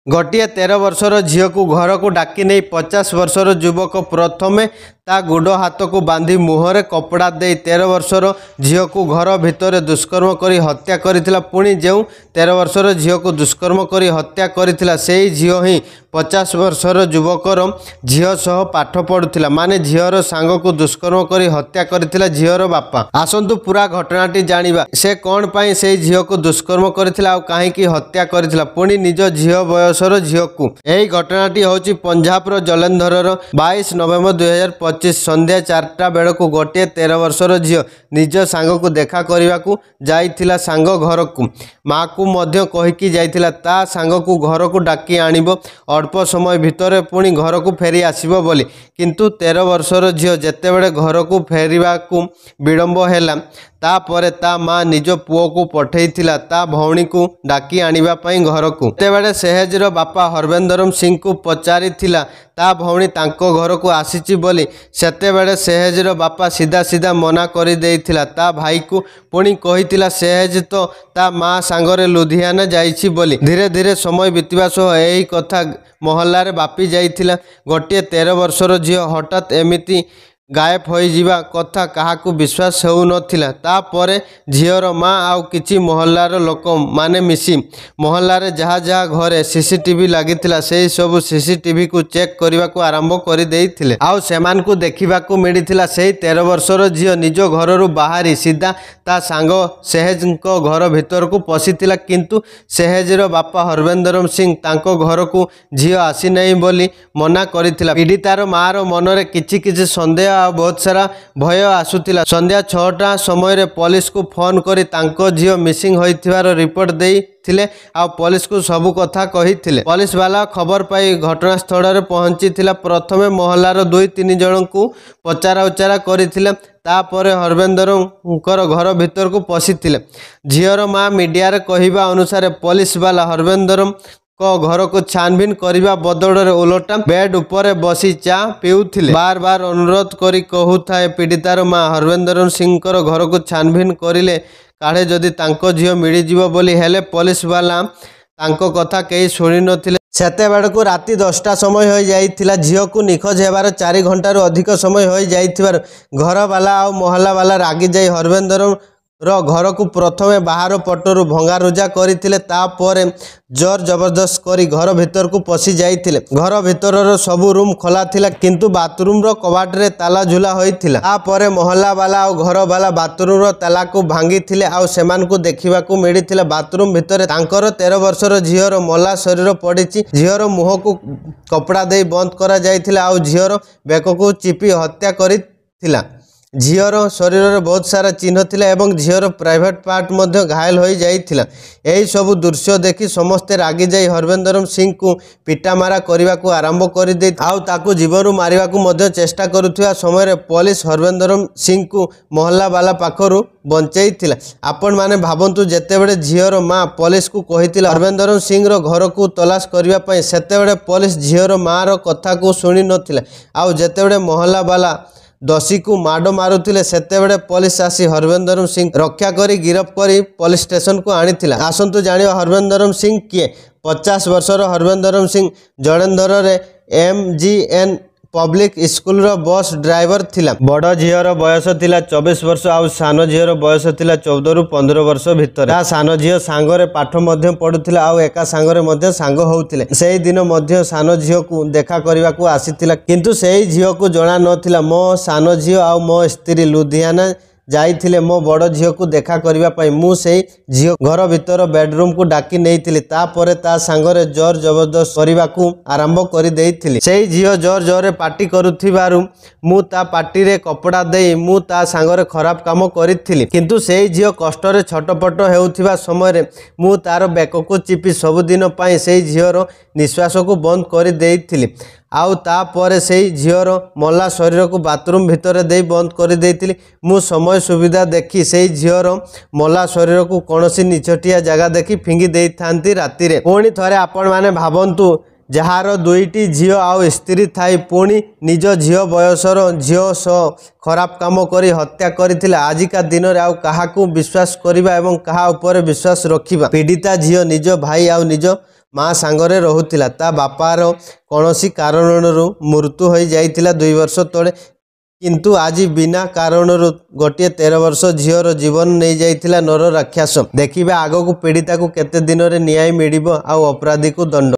गोटे 13 वर्षर झील को घर को डाकी नहीं 50 वर्षर युवक प्रथमे ता गोड़ हाथ को बांधी मुहरे कपड़ा दे 13 वर्षर झील को घर भितर दुष्कर्म कर हत्या करथिला। पुणी जो 13 वर्षर झील को दुष्कर्म कर हत्या करथिला सेही झील ही 50 वर्षर युवकर झील सह पाठ पढ़ुथिला। माने झीवर सांग को दुष्कर्म कर हत्या करथिला झीवर बापा। आसंतु पूरा घटनाटी जानिबा से कौन पाई से झील को दुष्कर्म करथिला आ काहेकि हत्या करथिला पुणी निज झील बयसर झील को। यही घटनाटी होची पंजाब रो जलंधर 22 नवेम्बर 2025 संध्या 4टा बेड़ को गोटे 13 वर्षर झील निज सांग को देखा करने को जाइथिला। सांग घर को माँ को मध्य कहीकि जाइथिला ता सांग को घर को डाकी आनिबो अल्प समय भितर पुणी घर को फेरी आसिबो बोली। किंतु 13 वर्षर झील जेतेबेले घर को फेरिबा को विलंब हैला तापरे ता माँ निज पुओ को पठेइथिला ता भौणी को डाकी आनिबा पई घर को। तेबेले सेहेजर बापा हरवेंद्र सिंह को पचारिथिला ता भौणी तांको घर को आसीची बोली। सेतेबेले सेहेजर बापा सीधा सीधा मना करि देइथिला ता भाई को पुणी कहिथिला सेहेज तो ता माँ सांगरे लुधियाना जाइछि बोली। धीरे धीरे समय बीतवा सह एही कथा मोहल्ला रे बापी जाइथिला। गोटे 13 वर्षर झील हठात एमिति गायब हो जीवा कथा काहाकू विश्वास हो नथिला। तापरे झीवर माँ आउ किछि मोहल्लार लोक माने मिसी मोहल्लार जहाँ जहाँ घरे सीसीटीवी लागिथिला सेही सब सीसीटीवी को चेक करने को आरंभ कर देइथिले। आउ सेमान को देखा मिलिथिला सेही 13 वर्षर झील निज घर बाहरी सीधा ता सांग सेहेज घर भितर को पशिथिला। किंतु सेहेजर बापा हरवेंद्र सिंह तांको घर को झील आसी नहीं बोली मना करिथिला। पीड़ितार मार मनरे किछि किछि संदेह बहुत सारा भय आसुतिला। संध्या 6टा समय पुलिस को फोन करी तांको झील मिसिंग होइथिबार रिपोर्ट देइथिले आ पुलिस को सबु कथा कहिथिले। पुलिस वाला खबर पाई घटनास्थल रे पहुंचीथिला। प्रथमे मोहल्लार 2-3 जन को पचारा उचारा करिथिले तापरे हरवेंद्र घर भितर को पशिथिले। झीवर माँ मीडिया रे कहिबा अनुसार पुलिस वाला हरवेंद्र को घर को छानबीन करने बदल उलटा बेड उपरे बसी चा पीउथिले। बार बार अनुरोध करी कहूथाए पीड़ितार माँ हरवेंद्र सिंह घर को छानबीन करिले काढ़े जदि तांको झील मिल जिवो बोली। हेले पुलिस वाला तांको कथा कई शुणी नथिले। सेतेबेले को राति 10टा समय हो जाइथिला। झील को निखोज हेबार 4 घंटा अधिक समय हो जाइथिबार घर वाला आ मोहल्ला वाला रागी जाई हरवेंद्र घर को प्रथमे बाहर पटरू भंगारुजा करथिले तापरे जोर जबरदस्त करी घर भितर को पशि जाइथिले। घर भितर सबु रूम खोला थिला किंतु बाथरूम रो कबाट रे ताला झुला होइथिला। तापरे मोहल्ला वाला और घर वाला बाथरूम रो ताला को भांगिथिले आ सेमान को देखिबा को मिलिथिला बाथरूम भितर तांकर 13 वर्षर झीवर मला शरीर पड़िछि। झीवर मुह को कपड़ा दे बंद करा जाइथिला आ झीवर बेक को चिपी हत्या करिथिला। झीवर शरीर में बहुत सारा चिन्ह थिला एवं झीवर प्राइवेट पार्ट मध्य घायल हो जाइथिला। यही सब दृश्य देखि समस्ते रागी जाई हरवेंद्र सिंह को पिटामारा करने को आरंभ कर दे आउ ताकू जीवन मारिबा को मध्य चेष्टा करुथिबा समय पुलिस हरवेंद्र सिंह को मोहल्ला वाला पाखरु बंचाइथिला। आपण माने भाबंतु जेतेबेले झीवर माँ पुलिस को कहिथिला हरवेंद्र सिंह रो घर को तलाश करबा पई सेतेबेले पुलिस झीवर माँ रो कथा को सुनी नथिला। आउ जेतेबेले मोहल्ला वाला दोषी को माड़ मारुथिले सेतेबेले पुलिस आसी हरवेंद्र सिंह रक्षा करी गिरफ करी पुलिस स्टेशन को आनिथिला। आसंतु जानिबा हरवेंद्र सिंह किए। 50 वर्षर हरवेंद्र सिंह जलंधर रे MGN पब्लिक स्कूल रो बस ड्राइवर थिला। बड़ झीवर बयस थिला 24 वर्ष आउ सान झीवर बयस थिला 14 रु 15 वर्ष भितर। ता सान झील सांगरे पाठ मध्य पढुथिला आउ एका सांगरे मध्य सांग होउथिले। सेही दिन मध्य सान झील को देखा करबा को आसीथिला किंतु सेही झील को जणा नथिला मो सान झील आउ मो स्त्री लुधियाना जाइथिले मो बड़ झील को देखा करबा पई। मु सेही झील घर भितर बेडरूम को डाकी नेइथिली तापरे ता सांगरे जोर जबरदस्त करबा को आरंभ करि देइथिली। सेही झील जोर जोर पार्टी करुथिबारु मु ता पार्टी रे कपड़ा देई मु ता सांगरे खराब काम करिथिली किंतु सेही झील कष्ट रे छटपट हेउथिबा समय रे मु तार बेक को चिपी सब दिन पई सेही झील निश्वास को बंद कर देइथिली। आउ तापरे सेही झीवर मला शरीर को बाथरूम भितर दे बंद कर देइथिली। मु समय सुविधा देखी सेही झीवर मला शरीर को कौनसी निछटिया जगह देखी फिंगी देई थांती राति रे। पुणी थरे आपण माने भाबंतु जार 2टी झील आउ स्त्री थाई पुणी निज झील बयसर झील सह खराब काम करी हत्या करथिला। आजिका दिन रे आउ काहाकू विश्वास करिबा एवं काहा ऊपर विश्वास रखिबा। पीड़िता झील निज भाई आउ निज माँ सांगरे रहुथिला। ता बापार कौनसी कारणरू मृत्यु हो जाइथिला 2 वर्ष तले, किंतु आज बिना कारणरू गोटे 13 वर्ष झीवर जीवन नहीं जाइथिला नर राक्षस। देखिबा आगो को पीड़िता को केते दिन रे न्याय मिलिबो आ अपराधी को दंड।